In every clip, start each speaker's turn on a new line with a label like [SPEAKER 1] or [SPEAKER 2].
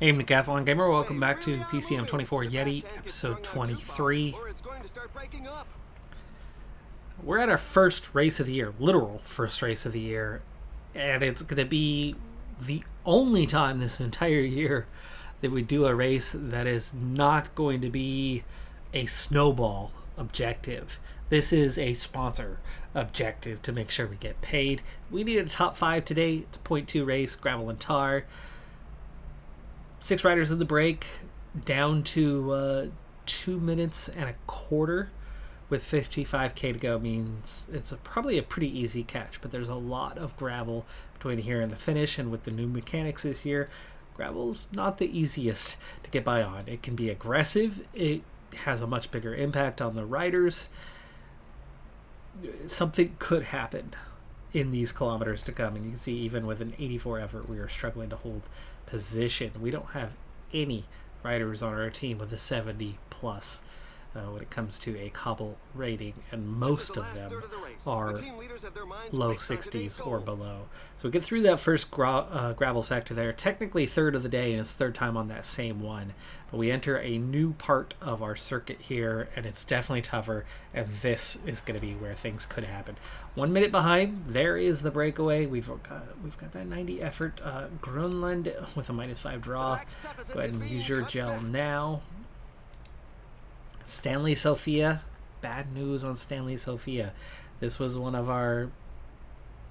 [SPEAKER 1] Hey, Decathlon Gamer, welcome back to PCM24 Yeti, episode 23. We're at our first race of the year, literal first race of the year, and it's going to be the only time this entire year that we do a race that is not going to be a snowball objective. This is a sponsor objective to make sure we get paid. We need a top 5 today. It's a .2 race, gravel and tar. 6 riders in the break, down to 2 minutes and a quarter with 55k to go means it's probably a pretty easy catch, but there's a lot of gravel between here and the finish, and with the new mechanics this year, gravel's not the easiest to get by on. It can be aggressive, it has a much bigger impact on the riders. Something could happen in these kilometers to come, and you can see even with an 84 effort we are struggling to hold position. We don't have any riders on our team with a 70 plus when it comes to a cobble rating, and most of them are low 60s or below. So we get through that first gravel sector there, technically third of the day, and it's third time on that same one. But we enter a new part of our circuit here, and it's definitely tougher, and this is going to be where things could happen. 1 minute behind, there is the breakaway. We've got that 90 effort. Grönland with a -5 draw. Go ahead and use your gel now. Stanley Sophia, bad news on Stanley Sophia. This was one of our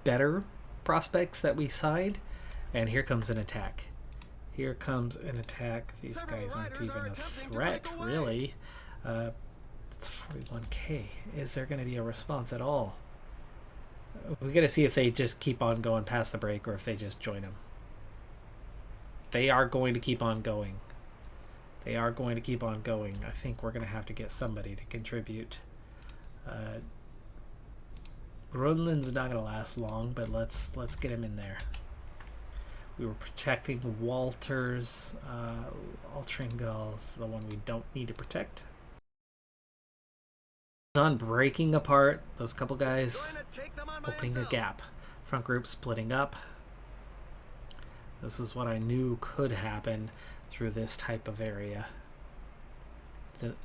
[SPEAKER 1] better prospects that we signed, and here comes an attack. Here comes an attack. These guys aren't even a threat, really. It's 41k. Is there going to be a response at all? We got to see if they just keep on going past the break or if they just join them. They are going to keep on going. They are going to keep on going. I think we're going to have to get somebody to contribute. Grönland's not going to last long, but let's get him in there. We were protecting Walters. Altringal's the one we don't need to protect. Done breaking apart those couple guys, opening a gap. Front group splitting up. This is what I knew could happen through this type of area.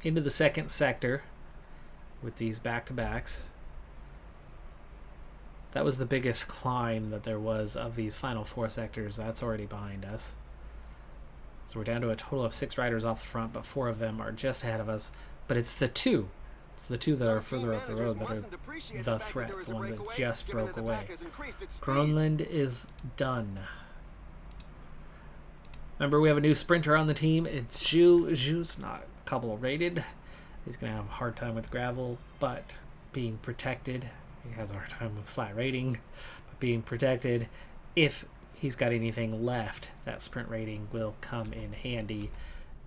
[SPEAKER 1] Into the second sector with these back-to-backs. That was the biggest climb that there was of these final 4 sectors. That's already behind us. So we're down to a total of 6 riders off the front, but 4 of them are just ahead of us. But it's the 2. It's the 2 that are further up the road that are the threat, the ones that just broke away. Grönland is done. Remember, we have a new sprinter on the team. It's Zhu. Zhu's not cobble rated. He's going to have a hard time with gravel, but being protected. He has a hard time with flat rating, but being protected. If he's got anything left, that sprint rating will come in handy.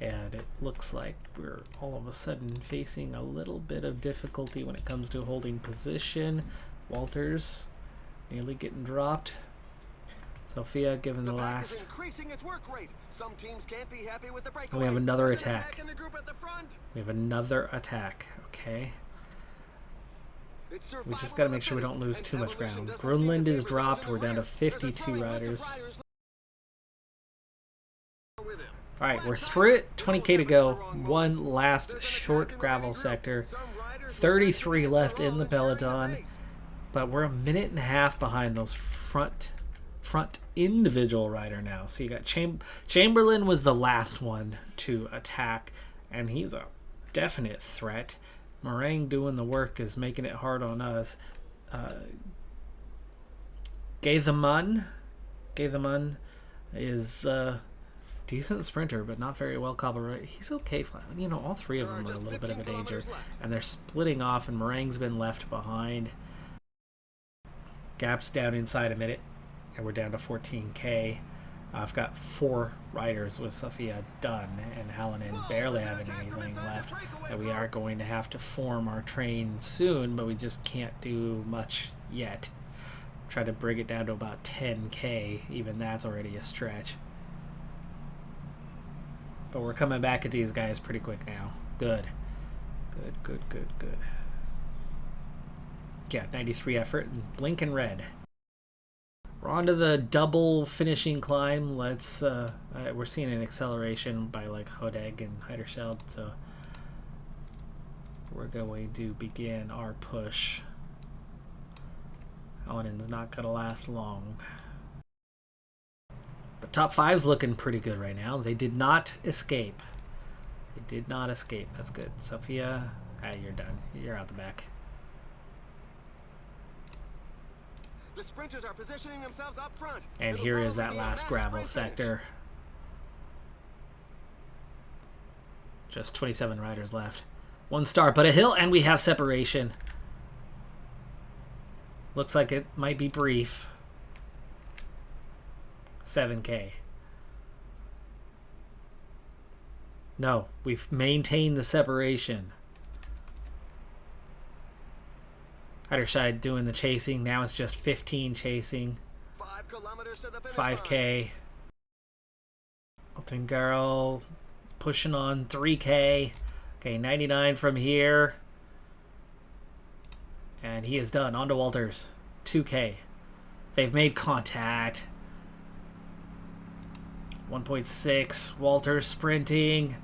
[SPEAKER 1] And it looks like we're all of a sudden facing a little bit of difficulty when it comes to holding position. Walters nearly getting dropped. Sophia given the last. We have another attack. We have another attack. Okay. We just got to make sure we don't lose too much ground. Grönland is dropped. We're down to 52 riders. Alright, we're through it. 20k to go. One last short gravel sector. 33 left in the peloton. But we're a minute and a half behind those front individual rider now. So you got Chamberlain was the last one to attack, and he's a definite threat. Meringue doing the work is making it hard on us. Gaithaman is a decent sprinter, but not very well cobbled. He's okay. You know, all 3 of them are a little bit of a danger, and they're splitting off, and Meringue's been left behind. Gap's down inside a minute. And we're down to 14k. I've got 4 riders with Sophia done, and Hallinan barely having anything left. And we are going to have to form our train soon, but we just can't do much yet. Try to bring it down to about 10k. Even that's already a stretch. But we're coming back at these guys pretty quick now. Good. Good. Yeah, 93 effort and blinking red. We're on to the double finishing climb. Let's we're seeing an acceleration by like Hodeg and Heiderscheld, so we're going to begin our push. Allen's not gonna last long. But top 5's looking pretty good right now. They did not escape. They did not escape. That's good. Sophia, you're done. You're out the back.
[SPEAKER 2] The sprinters are positioning themselves up front.
[SPEAKER 1] And here is that last gravel sector. Just 27 riders left. 1 star, but a hill, and we have separation. Looks like it might be brief. 7K. No, we've maintained the separation. Heiderscheid doing the chasing. Now it's just 15 chasing.
[SPEAKER 2] 5 kilometers to the finish
[SPEAKER 1] 5K. Altengaro pushing on 3K. Okay, 99 from here. And he is done. On to Walters. 2K. They've made contact. 1.6. Walters sprinting.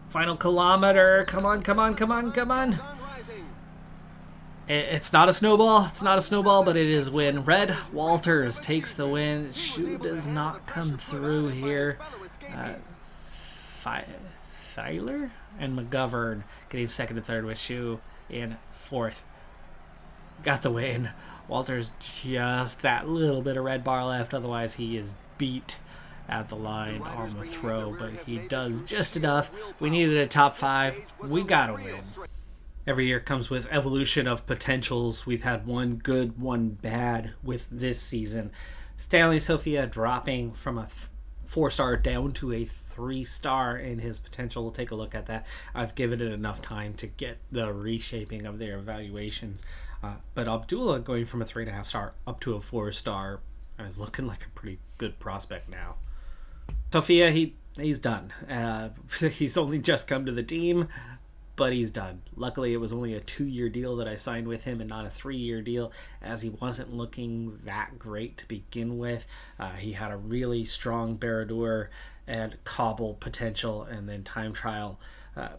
[SPEAKER 1] Final kilometer. Come on, come on, come on, come on. It's not a snowball. It's not a snowball, but it is win. Red Walters takes the win. Shoe does not come through here. Thyler and McGovern getting second and third with Shoe in fourth. Got the win. Walters just that little bit of red bar left. Otherwise, he is beat at the line on the throw, but he does just enough. We needed a top 5. We got to win. Every year comes with evolution of potentials. We've had one good, one bad with this season. Stanley Sophia dropping from a 4-star down to a 3-star in his potential. We'll take a look at that. I've given it enough time to get the reshaping of their evaluations. But Abdullah going from a 3.5 star up to a 4-star is looking like a pretty good prospect now. Sophia, he's done. He's only just come to the team, but he's done. Luckily, it was only a 2-year deal that I signed with him and not a 3-year deal, as he wasn't looking that great to begin with. He had a really strong Baradur and cobble potential and then time trial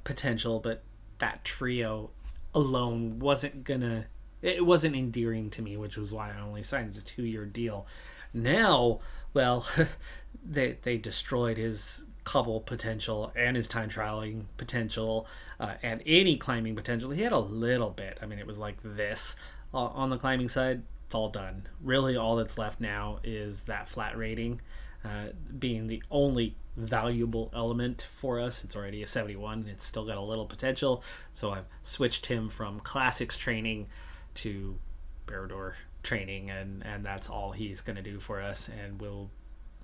[SPEAKER 1] potential, but that trio alone wasn't endearing to me, which was why I only signed a 2-year deal. Now, well, they destroyed his cobble potential and his time trialing potential and any climbing potential. He had a little bit. I mean, it was like this on the climbing side. It's all done. Really, all that's left now is that flat rating being the only valuable element for us. It's already a 71. It's still got a little potential, so I've switched him from classics training to Baradur training, and that's all he's going to do for us, and will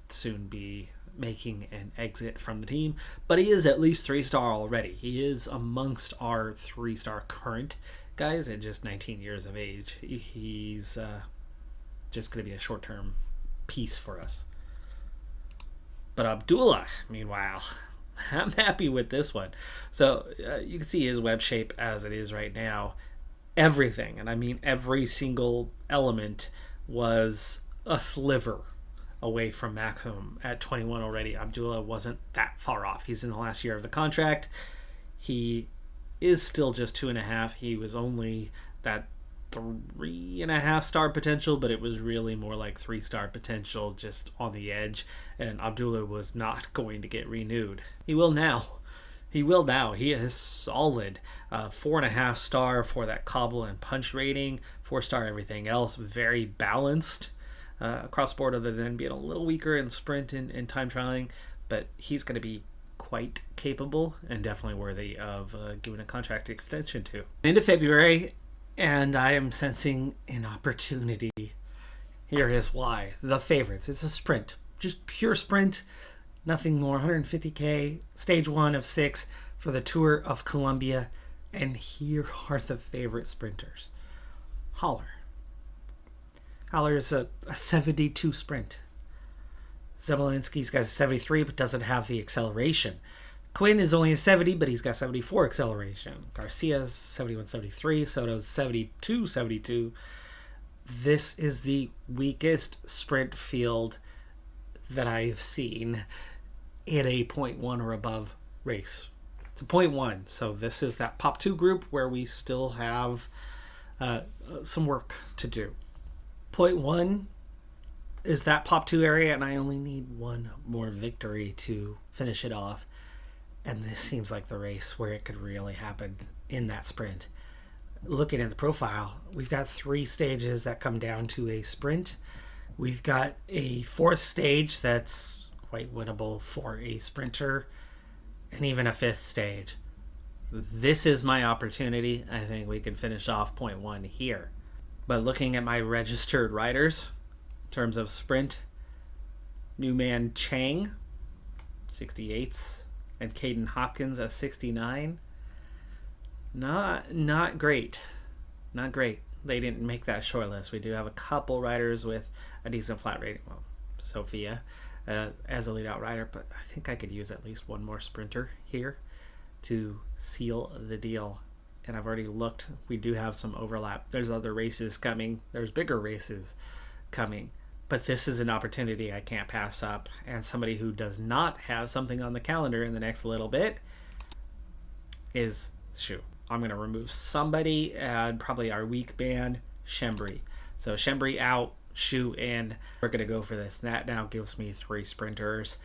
[SPEAKER 1] soon be making an exit from the team. But he is at least 3-star already. He is amongst our 3-star current guys at just 19 years of age. He's just going to be a short-term piece for us. But Abdullah, meanwhile, I'm happy with this one. So you can see his web shape as it is right now. Everything, and I mean every single element, was a sliver away from maximum at 21 already. Abdullah wasn't that far off. He's in the last year of the contract. He is still just 2.5. He was only that 3.5 star potential, but it was really more like 3-star potential, just on the edge, and Abdullah was not going to get renewed. He will now. He will now. He is solid. 4.5 star for that cobble and punch rating. 4-star everything else. Very balanced across the board, other than being a little weaker in sprint and time trialing. But he's going to be quite capable and definitely worthy of giving a contract extension to. Into February, and I am sensing an opportunity. Here is why. The favorites. It's a sprint. Just pure sprint. Nothing more. 150K, stage 1 of 6 for the Tour of Colombia. And here are the favorite sprinters. Haller. Haller is a 72 sprint. Zemelinski's got a 73, but doesn't have the acceleration. Quinn is only a 70, but he's got 74 acceleration. Garcia's 71, 73. Soto's 72, 72. This is the weakest sprint field that I've seen in a .1 or above race. It's a .1, so this is that Pop 2 group where we still have some work to do. .1 is that Pop 2 area, and I only need one more victory to finish it off. And this seems like the race where it could really happen in that sprint. Looking at the profile, we've got 3 stages that come down to a sprint. We've got a 4th stage that's quite winnable for a sprinter, and even a 5th stage. This is my opportunity. I think we can finish off .1 here. But looking at my registered riders, in terms of sprint, new man Chang, 68s, and Caden Hopkins at 69. Not great. Not great. They didn't make that short list. We do have a couple riders with a decent flat rating. Well, Sophia as a lead out rider, but I think I could use at least one more sprinter here to seal the deal. And I've already looked. We do have some overlap. There's other races coming. There's bigger races coming. But this is an opportunity I can't pass up. And somebody who does not have something on the calendar in the next little bit is Shu. I'm going to remove somebody, and probably our weak band, Shembri. So Shembri out, Shu in. We're going to go for this. That now gives me 3 sprinters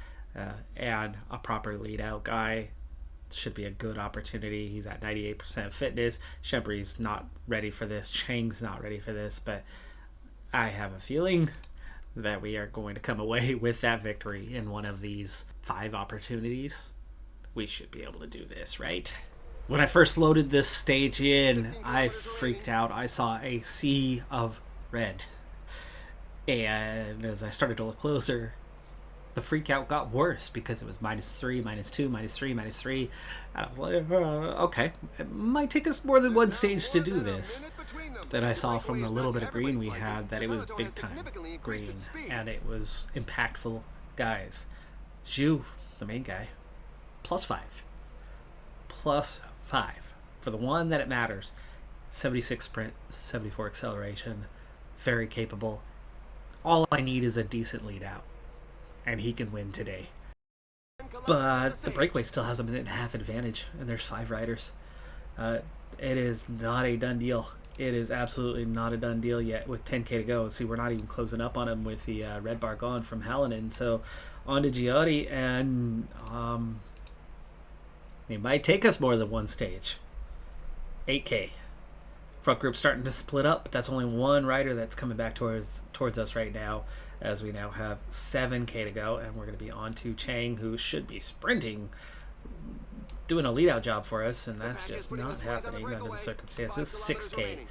[SPEAKER 1] and a proper lead out guy. Should be a good opportunity. He's at 98% fitness. Shembri's not ready for this. Chang's not ready for this. But I have a feeling that we are going to come away with that victory in one of these 5 opportunities. We should be able to do this, right? When I first loaded this stage in, I freaked out. I saw a sea of red. And as I started to look closer, the freak out got worse because it was -3, -2, -3, -3. And I was like, okay, it might take us more than one stage to do this. Then I saw from the little bit of green we had that it was big time green, and it was impactful guys. Zhu, the main guy, +5. +5 for the one that it matters. 76 sprint, 74 acceleration, very capable. All I need is a decent lead out, and he can win today. But the breakaway still has a 1.5-minute advantage, and there's 5 riders. It is not a done deal. It is absolutely not a done deal yet with 10K to go. See, we're not even closing up on him with the red bar gone from Hallinan. So on to Giotti, and it might take us more than one stage. 8K. Front group starting to split up, but that's only one rider that's coming back towards us right now, as we now have 7K to go, and we're going to be on to Chang, who should be sprinting, doing a lead-out job for us, and that's just not happening under the circumstances. 6K.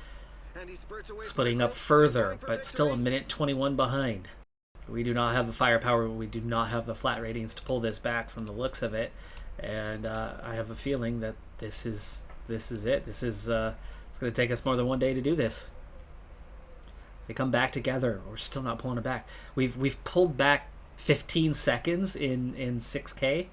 [SPEAKER 1] Splitting up further, but still a minute 21 behind. We do not have the firepower, we do not have the flat ratings to pull this back from the looks of it, and I have a feeling that this is it. This is it's going to take us more than one day to do this. They come back together. We're still not pulling it back. We've pulled back 15 seconds in 6K.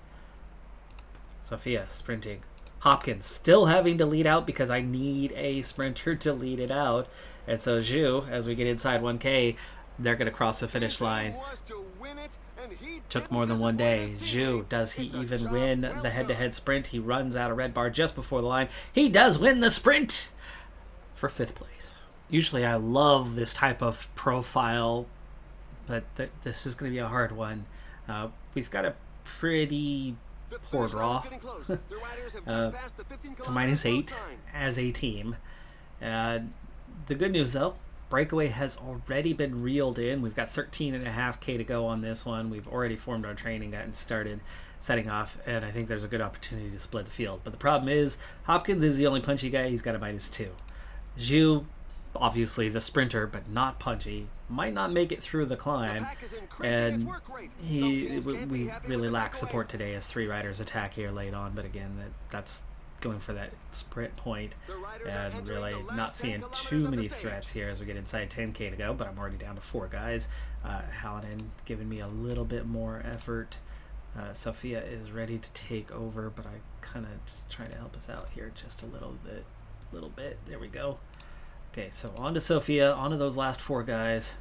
[SPEAKER 1] Sophia sprinting. Hopkins still having to lead out because I need a sprinter to lead it out. And so Zhu, as we get inside 1K, they're going to cross the finish line. Took more than one day. Zhu, does he even win the head-to-head sprint? He runs out of red bar just before the line. He does win the sprint for 5th place. Usually I love this type of profile, but this is going to be a hard one. We've got a pretty poor draw to -8 as a team. The good news, though, breakaway has already been reeled in. We've got 13.5K to go on this one. We've already formed our training, gotten started setting off, and I think there's a good opportunity to split the field. But the problem is, Hopkins is the only punchy guy. He's got a -2. Zhu, obviously the sprinter, but not punchy, might not make it through the climb, and we really lack support today as 3 riders attack here late on. But again, that's going for that sprint point, and really not seeing too many threats here as we get inside 10K to go, but I'm already down to 4 guys. Hallinan giving me a little bit more effort. Sophia is ready to take over, but I kind of just trying to help us out here just a little bit. There we go. Okay, so on to Sophia, on to those last 4 guys.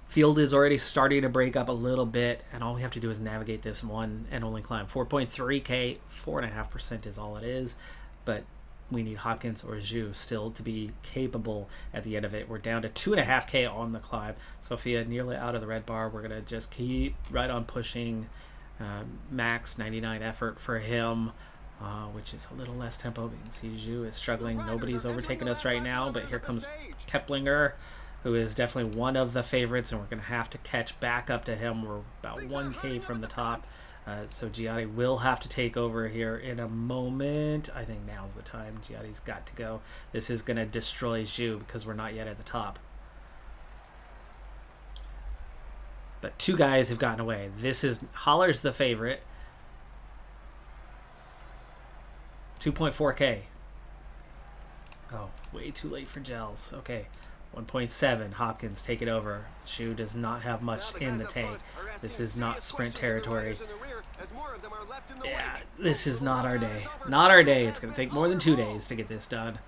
[SPEAKER 1] Field is already starting to break up a little bit, and all we have to do is navigate this one and only climb 4.3k. 4.5% is all it is, but we need Hopkins or Zhu still to be capable at the end of it. We're down to 2.5k on the climb. Sophia nearly out of the red bar. We're going to just keep right on pushing. Max 99 effort for him, which is a little less tempo. You can see Zhu is struggling. Nobody's overtaking us right now, but here comes Keplinger, who is definitely one of the favorites, and we're going to have to catch back up to him. We're about 1k from the top. So Giotti will have to take over here in a moment. I think now's the time. Giotti's got to go. This is going to destroy Zhu because we're not yet at the top. But 2 guys have gotten away. This is Holler's the favorite. 2.4k. Oh, way too late for gels. Okay. 1.7. Hopkins, take it over. Zhu does not have much in the tank. This is not sprint territory. Yeah, this is not our day. Not our day. It's going to take more than 2 days to get this done.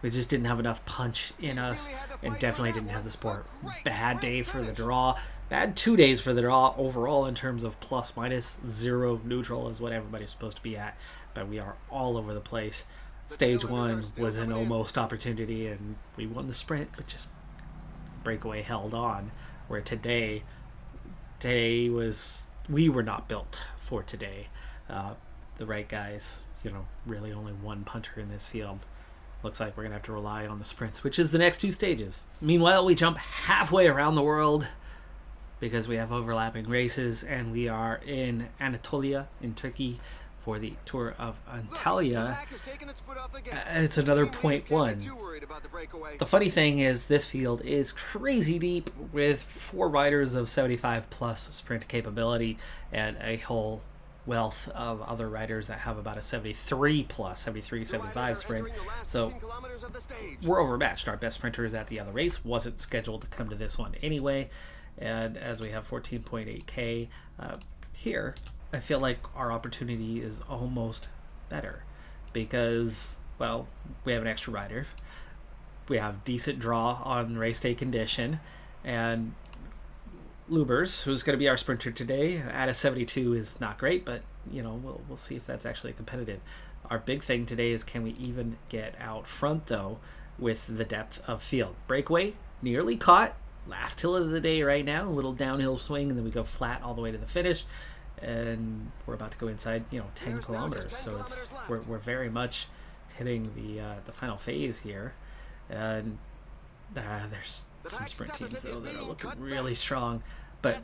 [SPEAKER 1] We just didn't have enough punch in us, and definitely didn't have the sport. Bad day for the draw. Bad 2 days for the draw overall in terms of plus minus 0 neutral is what everybody's supposed to be at. But we are all over the place. Stage 1 was an almost opportunity, and we won the sprint, but just breakaway held on. Where today was, we were not built for today. The right guys, really only one punter in this field. Looks like we're going to have to rely on the sprints, which is the next 2 stages. Meanwhile, we jump halfway around the world because we have overlapping races, and we are in Anatolia in Turkey for the tour of Antalya. It's another 0.1. The funny thing is this field is crazy deep with 4 riders of 75 plus sprint capability and a whole wealth of other riders that have about a 73 plus, 73, 75 sprint. So we're overmatched. Our best sprinter is at the other race. Wasn't scheduled to come to this one anyway. And as we have 14.8k here, I feel like our opportunity is almost better because, well, we have an extra rider. We have decent draw on race day condition, and Lubers, who's going to be our sprinter today, at a 72 is not great, but we'll see if that's actually competitive. Our big thing today is, can we even get out front though with the depth of field? Breakaway nearly caught. Last hill of the day right now, a little downhill swing, and then we go flat all the way to the finish. And we're about to go inside 10 kilometers, so it's we're very much hitting the final phase here. And there's some sprint teams though that are looking really strong, but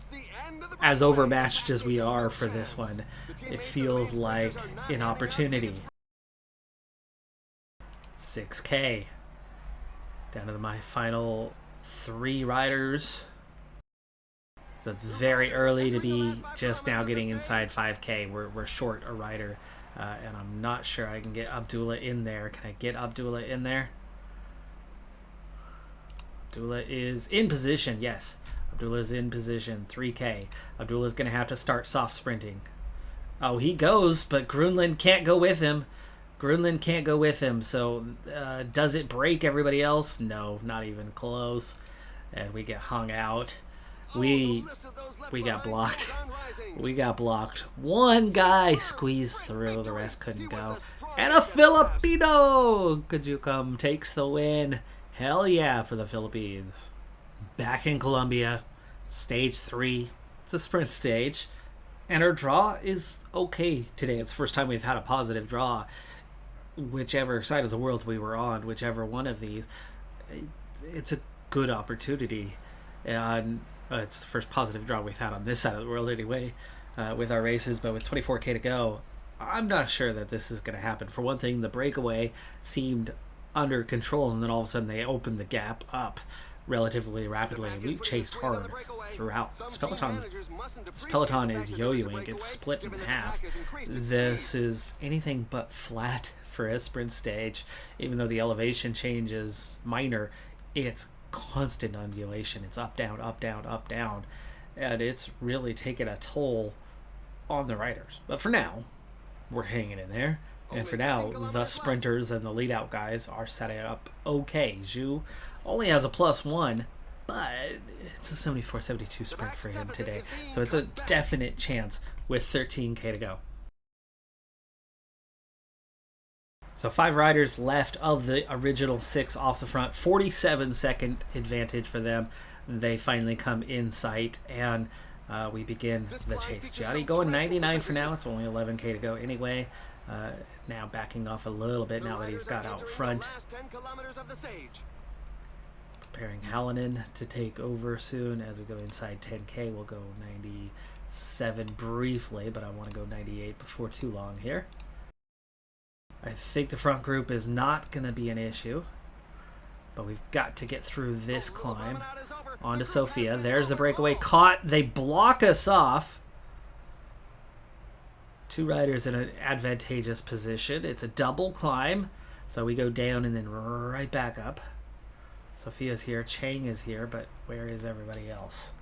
[SPEAKER 1] as overmatched as we are for this one, it feels like an opportunity. 6k down to my final 3 riders. So it's very early to be just now getting inside 5k. We're short a rider, and I'm not sure I can get Abdullah in there. Can I get Abdullah in there? Abdullah is in position. Yes, Abdullah is in position. 3k. Abdullah's going to have to start soft sprinting. Oh, he goes, but Grunland can't go with him. Grunland can't go with him. So does it break everybody else? No, not even close. And we get hung out. We got blocked. We got blocked. One guy squeezed through. The rest couldn't go. And a Filipino! Could you come? Takes the win. Hell yeah for the Philippines. Back in Colombia. Stage 3. It's a sprint stage. And our draw is okay today. It's the first time we've had a positive draw. Whichever side of the world we were on, whichever one of these, it's a good opportunity. And it's the first positive draw we've had on this side of the world anyway, with our races. But with 24k to go, I'm not sure that this is going to happen. For one thing, the breakaway seemed under control, and then all of a sudden they opened the gap up relatively rapidly. We've chased hard throughout. This peloton is yo-yoing. It's split in half. This is anything but flat for a sprint stage. Even though the elevation change is minor, it's constant undulation. It's up, down, up, down, up, down. And it's really taken a toll on the riders. But for now, we're hanging in there. And for now, the sprinters and the lead-out guys are setting up okay. Zhu only has a +1, but it's a 74-72 sprint for him today. So it's a definite chance with 13K to go. So 5 riders left of the original 6 off the front. 47-second advantage for them. They finally come in sight, and we begin the chase. Gianni going 99 for now. It's only 11K to go anyway. Now backing off a little bit now that he's got out front. Preparing Hallinan to take over soon. As we go inside 10K, we'll go 97 briefly, but I want to go 98 before too long here. I think the front group is not going to be an issue, but we've got to get through this climb. On to Sophia. There's the breakaway. Caught. They block us off. 2 riders in an advantageous position. It's a double climb, so we go down and then right back up. Sophia's here. Chang is here, but where is everybody else?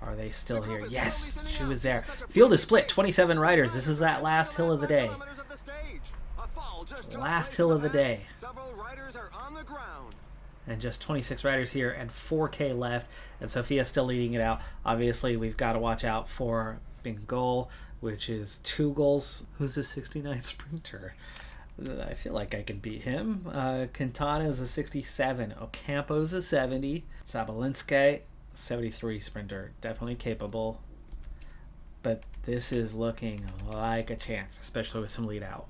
[SPEAKER 1] Are they still here? Yes, she was there. Field is split. 27 riders. This is that last hill of the day. Last hill of the day. And just 26 riders here and 4K left, and Sophia's still leading it out. Obviously, we've got to watch out for Bingol, which is 2 goals. Who's a 69 sprinter? I feel like I can beat him. Quintana's a 67. Ocampo's a 70. Sabalinske, 73 sprinter. Definitely capable. But this is looking like a chance, especially with some lead out.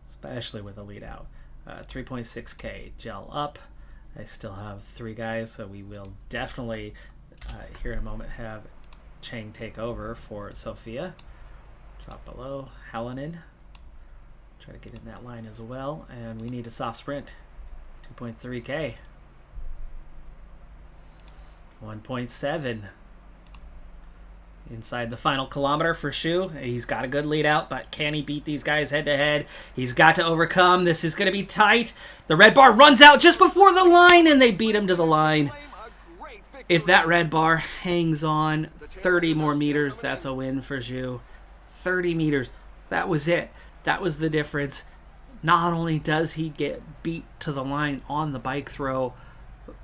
[SPEAKER 1] Especially with a lead out. 3.6K gel up. I still have 3 guys, so we will definitely, here in a moment, have Chang take over for Sophia. Drop below. Hallinan. Try to get in that line as well. And we need a soft sprint. 2.3K. 1.7. Inside the final kilometer for Shu. He's got a good lead out, but can he beat these guys head to head? He's got to overcome. This is going to be tight. The red bar runs out just before the line, and they beat him to the line. If that red bar hangs on 30 more meters, that's a win for Zhu. 30 meters. That was it. That was the difference. Not only does he get beat to the line on the bike throw,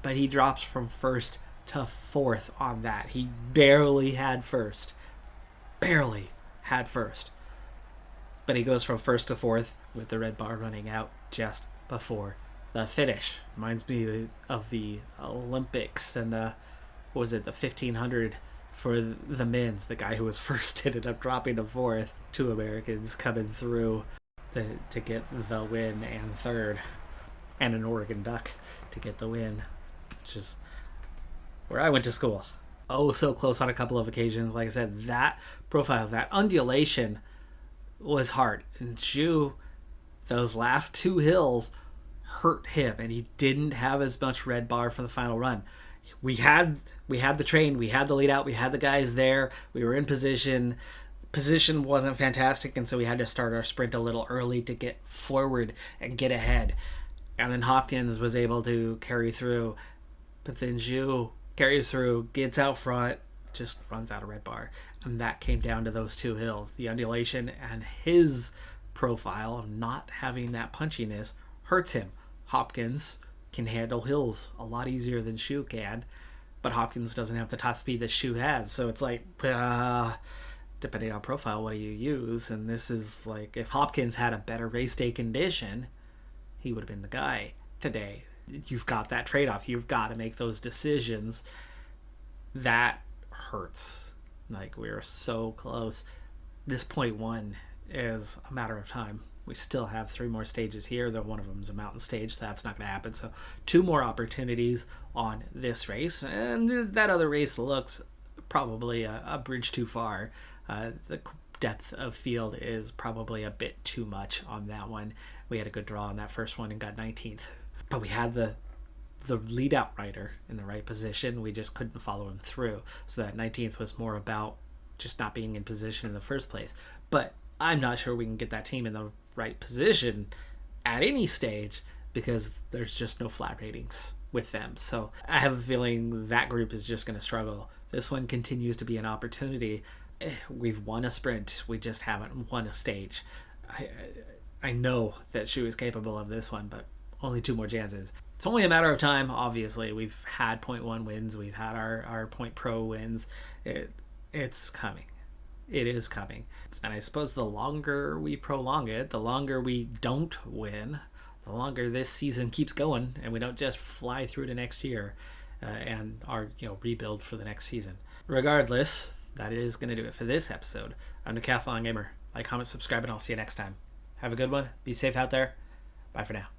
[SPEAKER 1] but he drops from first to 4th on that. He barely had first. Barely had first. But he goes from 1st to 4th with the red bar running out just before the finish. Reminds me of the Olympics and what was it, the 1500 for the men's. The guy who was first ended up dropping to 4th. 2 Americans coming through to get the win, and 3rd. And an Oregon Duck to get the win, which is where I went to school. Oh, so close on a couple of occasions. Like I said, that profile, that undulation was hard. And Zhu, those last 2 hills hurt him, and he didn't have as much red bar for the final run. We had the train, we had the lead out, we had the guys there, we were in position. Position wasn't fantastic, and so we had to start our sprint a little early to get forward and get ahead. And then Hopkins was able to carry through, but then Zhu carries through, gets out front, just runs out of red bar. And that came down to those 2 hills. The undulation and his profile of not having that punchiness hurts him. Hopkins can handle hills a lot easier than Shu can, but Hopkins doesn't have the top speed that Shu has. So it's like, depending on profile, what do you use? And this is like, if Hopkins had a better race day condition, he would have been the guy today. You've got that trade-off. You've got to make those decisions. That hurts. Like, we're so close. This .1 is a matter of time. We still have 3 more stages here, though one of them is a mountain stage, so that's not going to happen. So 2 more opportunities on this race, and that other race looks probably a bridge too far. The depth of field is probably a bit too much on that one. We had a good draw on that first one and got 19th. But we had the lead out rider in the right position. We just couldn't follow him through. So that 19th was more about just not being in position in the first place. But I'm not sure we can get that team in the right position at any stage because there's just no flat ratings with them. So I have a feeling that group is just going to struggle. This one continues to be an opportunity. We've won a sprint. We just haven't won a stage. I know that she was capable of this one, but only 2 more chances. It's only a matter of time, obviously. We've had point 1 wins. We've had our point pro wins. It's coming. It is coming. And I suppose the longer we prolong it, the longer we don't win, the longer this season keeps going and we don't just fly through to next year and our rebuild for the next season. Regardless, that is going to do it for this episode. I'm Decathlon Gamer. Like, comment, subscribe, and I'll see you next time. Have a good one. Be safe out there. Bye for now.